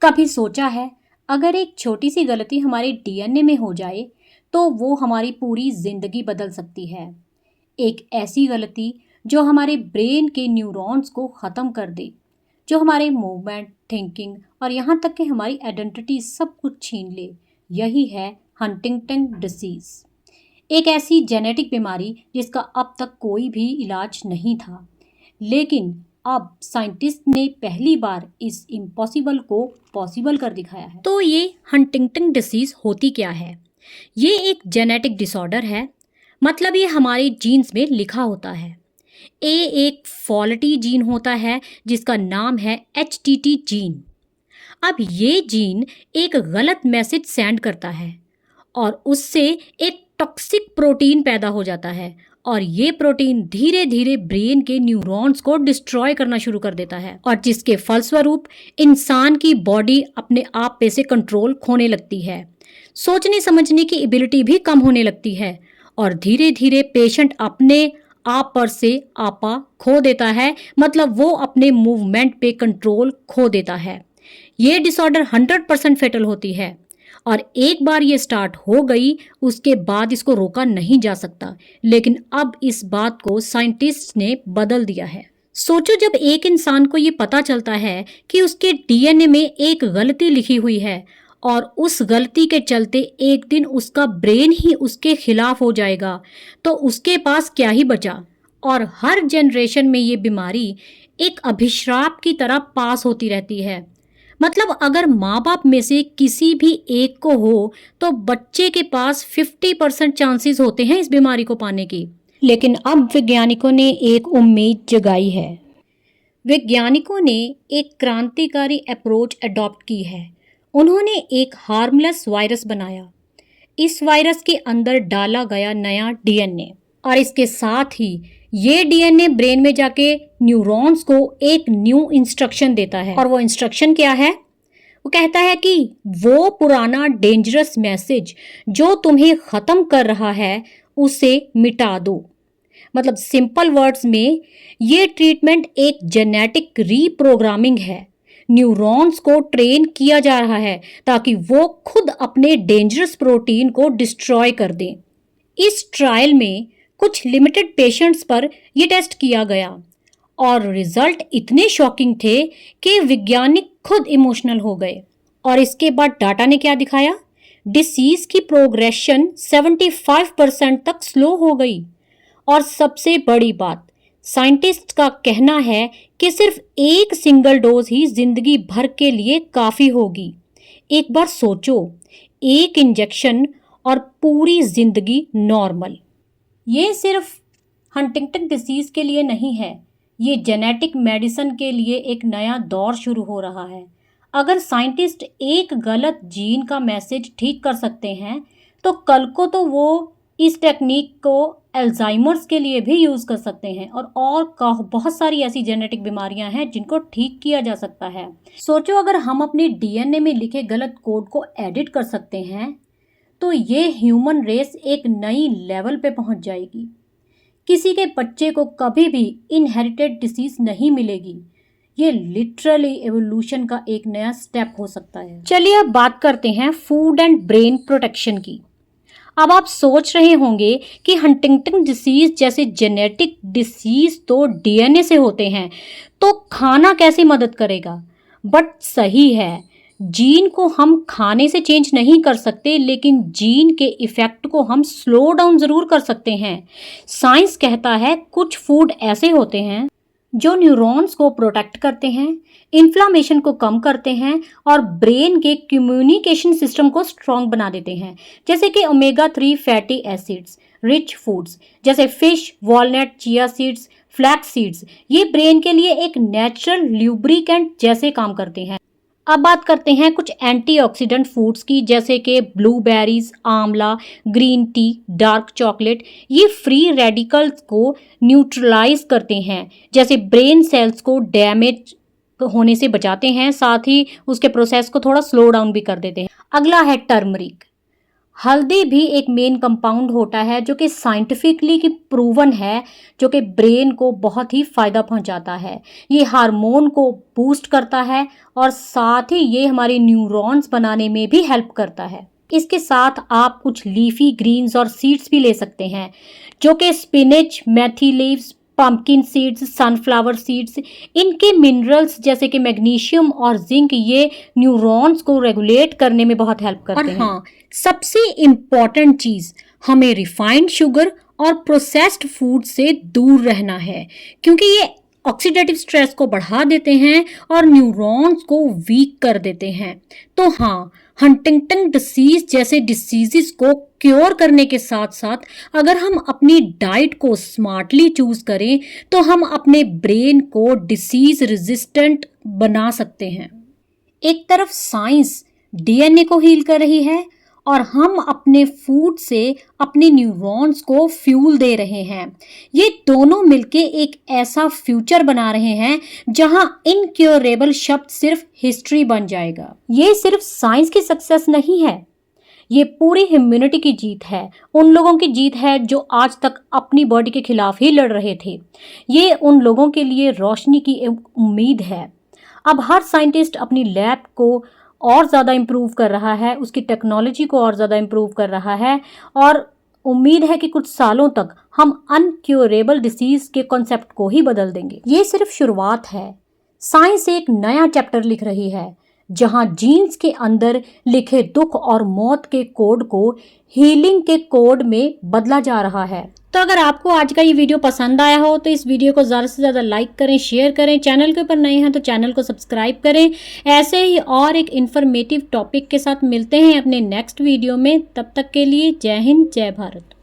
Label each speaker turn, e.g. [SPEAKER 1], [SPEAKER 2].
[SPEAKER 1] कभी सोचा है, अगर एक छोटी सी गलती हमारे डीएनए में हो जाए तो वो हमारी पूरी जिंदगी बदल सकती है। एक ऐसी गलती जो हमारे ब्रेन के न्यूरॉन्स को ख़त्म कर दे, जो हमारे मूवमेंट, थिंकिंग और यहाँ तक कि हमारी आइडेंटिटी सब कुछ छीन ले। यही है हंटिंगटन डिसीज़। एक ऐसी जेनेटिक बीमारी जिसका अब तक कोई भी इलाज नहीं था, लेकिन अब साइंटिस्ट ने पहली बार इस इम्पॉसिबल को पॉसिबल कर दिखाया है। तो ये हंटिंगटन डिसीज़ होती क्या है? ये एक जेनेटिक डिसऑर्डर है, मतलब ये हमारे जीन्स में लिखा होता है। ए एक फॉल्टी जीन होता है जिसका नाम है HTT जीन। अब ये जीन एक गलत मैसेज सेंड करता है और उससे एक टॉक्सिक प्रोटीन पैदा हो जाता है और ये प्रोटीन धीरे धीरे ब्रेन के न्यूरॉन्स को डिस्ट्रॉय करना शुरू कर देता है और जिसके फलस्वरूप इंसान की बॉडी अपने आप पे से कंट्रोल खोने लगती है। सोचने समझने की एबिलिटी भी कम होने लगती है और धीरे धीरे पेशेंट अपने आप पर से आपा खो देता है, मतलब वो अपने मूवमेंट पे कंट्रोल खो देता है। ये डिसऑर्डर 100% फेटल होती है और एक बार ये स्टार्ट हो गई उसके बाद इसको रोका नहीं जा सकता। लेकिन अब इस बात को साइंटिस्ट ने बदल दिया है। सोचो, जब एक इंसान को ये पता चलता है कि उसके डीएनए में एक गलती लिखी हुई है और उस गलती के चलते एक दिन उसका ब्रेन ही उसके खिलाफ हो जाएगा, तो उसके पास क्या ही बचा। और हर जनरेशन में ये बीमारी एक अभिशाप की तरह पास होती रहती है। मतलब अगर माँ बाप में से किसी भी एक को हो तो बच्चे के पास 50% चांसेस होते हैं इस बीमारी को पाने की। लेकिन अब वैज्ञानिकों ने एक उम्मीद जगाई है। वैज्ञानिकों ने एक क्रांतिकारी अप्रोच अडॉप्ट की है। उन्होंने एक हार्मलेस वायरस बनाया। इस वायरस के अंदर डाला गया नया डीएनए और इसके साथ ही ये डीएनए ब्रेन में जाके न्यूरॉन्स को एक न्यू इंस्ट्रक्शन देता है। और वो इंस्ट्रक्शन क्या है? वो कहता है कि वो पुराना डेंजरस मैसेज जो तुम्हें ख़त्म कर रहा है उसे मिटा दो। मतलब सिंपल वर्ड्स में ये ट्रीटमेंट एक जेनेटिक रीप्रोग्रामिंग है। न्यूरॉन्स को ट्रेन किया जा रहा है ताकि वो खुद अपने डेंजरस प्रोटीन को डिस्ट्रॉय कर दें। इस ट्रायल में कुछ लिमिटेड पेशेंट्स पर यह टेस्ट किया गया और रिजल्ट इतने शॉकिंग थे कि वैज्ञानिक खुद इमोशनल हो गए। और इसके बाद डाटा ने क्या दिखाया? डिसीज की प्रोग्रेशन 75% तक स्लो हो गई। और सबसे बड़ी बात, साइंटिस्ट का कहना है कि सिर्फ एक सिंगल डोज ही जिंदगी भर के लिए काफ़ी होगी। एक बार सोचो, एक इंजेक्शन और पूरी जिंदगी नॉर्मल। ये सिर्फ हंटिंगटन डिसीज़ के लिए नहीं है, ये जेनेटिक मेडिसिन के लिए एक नया दौर शुरू हो रहा है। अगर साइंटिस्ट एक गलत जीन का मैसेज ठीक कर सकते हैं तो कल को तो वो इस टेक्निक को अल्जाइमर्स के लिए भी यूज़ कर सकते हैं और बहुत सारी ऐसी जेनेटिक बीमारियां हैं जिनको ठीक किया जा सकता है। सोचो, अगर हम अपने डीएनए में लिखे गलत कोड को एडिट कर सकते हैं तो ये ह्यूमन रेस एक नई लेवल पे पहुंच जाएगी। किसी के बच्चे को कभी भी इनहेरिटेड डिसीज नहीं मिलेगी। ये लिटरली एवोल्यूशन का एक नया स्टेप हो सकता है। चलिए अब बात करते हैं फूड एंड ब्रेन प्रोटेक्शन की। अब आप सोच रहे होंगे कि हंटिंगटन डिसीज जैसे जेनेटिक डिसीज तो डीएनए से होते हैं, तो खाना कैसे मदद करेगा? बट सही है, जीन को हम खाने से चेंज नहीं कर सकते, लेकिन जीन के इफेक्ट को हम स्लो डाउन ज़रूर कर सकते हैं। साइंस कहता है कुछ फूड ऐसे होते हैं जो न्यूरॉन्स को प्रोटेक्ट करते हैं, इन्फ्लामेशन को कम करते हैं और ब्रेन के कम्युनिकेशन सिस्टम को स्ट्रॉन्ग बना देते हैं। जैसे कि omega 3 fatty acids rich foods जैसे fish, walnut, chia seeds, flax seeds, ये ब्रेन के लिए एक नेचुरल ल्यूब्रिकेंट जैसे काम करते हैं। अब बात करते हैं कुछ एंटीऑक्सीडेंट फूड्स की, जैसे कि ब्लूबेरीज, आंवला, ग्रीन टी, डार्क चॉकलेट। ये फ्री रेडिकल्स को न्यूट्रलाइज करते हैं, जैसे ब्रेन सेल्स को डैमेज होने से बचाते हैं, साथ ही उसके प्रोसेस को थोड़ा स्लो डाउन भी कर देते हैं। अगला है टर्मरिक। हल्दी भी एक मेन कंपाउंड होता है जो कि साइंटिफिकली की प्रूवन है, जो कि ब्रेन को बहुत ही फ़ायदा पहुंचाता है। ये हार्मोन को बूस्ट करता है और साथ ही ये हमारे न्यूरॉन्स बनाने में भी हेल्प करता है। इसके साथ आप कुछ लीफी ग्रीन्स और सीड्स भी ले सकते हैं, जो कि स्पिनच, मेथी leaves, pumpkin seeds, sunflower seeds. इनके मिनरल्स जैसे कि मैग्नीशियम और जिंक ये न्यूरॉन्स को रेगुलेट करने में बहुत हेल्प करते हैं। हाँ, सबसे इम्पॉर्टेंट चीज़, हमें रिफाइंड शुगर और प्रोसेस्ड फूड से दूर रहना है, क्योंकि ये ऑक्सीडेटिव स्ट्रेस को बढ़ा देते हैं और न्यूरॉन्स को वीक कर देते हैं। तो हाँ, हंटिंगटन डिसीज जैसे डिसीजेस को क्योर करने के साथ साथ अगर हम अपनी डाइट को स्मार्टली चूज करें तो हम अपने ब्रेन को डिसीज रेजिस्टेंट बना सकते हैं। एक तरफ साइंस डीएनए को हील कर रही है और हम अपने फूड से अपने न्यूरॉन्स को फ्यूल दे रहे हैं। ये दोनों मिलके एक ऐसा फ्यूचर बना रहे हैं जहां इनक्योरेबल शब्द सिर्फ हिस्ट्री बन जाएगा। ये सिर्फ साइंस की सक्सेस नहीं है, ये पूरी ह्यूमैनिटी की जीत है। उन लोगों की जीत है जो आज तक अपनी बॉडी के खिलाफ ही लड़ रहे थे। ये उन लोगों के लिए रोशनी की उम्मीद है। अब हर साइंटिस्ट अपनी लैब को और ज़्यादा इम्प्रूव कर रहा है, उसकी टेक्नोलॉजी को और ज़्यादा इम्प्रूव कर रहा है और उम्मीद है कि कुछ सालों तक हम अनक्योरेबल डिसीज के कॉन्सेप्ट को ही बदल देंगे। ये सिर्फ शुरुआत है। साइंस एक नया चैप्टर लिख रही है जहां जीन्स के अंदर लिखे दुख और मौत के कोड को हीलिंग के कोड में बदला जा रहा है। तो अगर आपको आज का ये वीडियो पसंद आया हो तो इस वीडियो को ज़्यादा से ज़्यादा लाइक करें, शेयर करें। चैनल के ऊपर नए हैं तो चैनल को सब्सक्राइब करें। ऐसे ही और एक इन्फॉर्मेटिव टॉपिक के साथ मिलते हैं अपने नेक्स्ट वीडियो में। तब तक के लिए जय हिंद, जय भारत।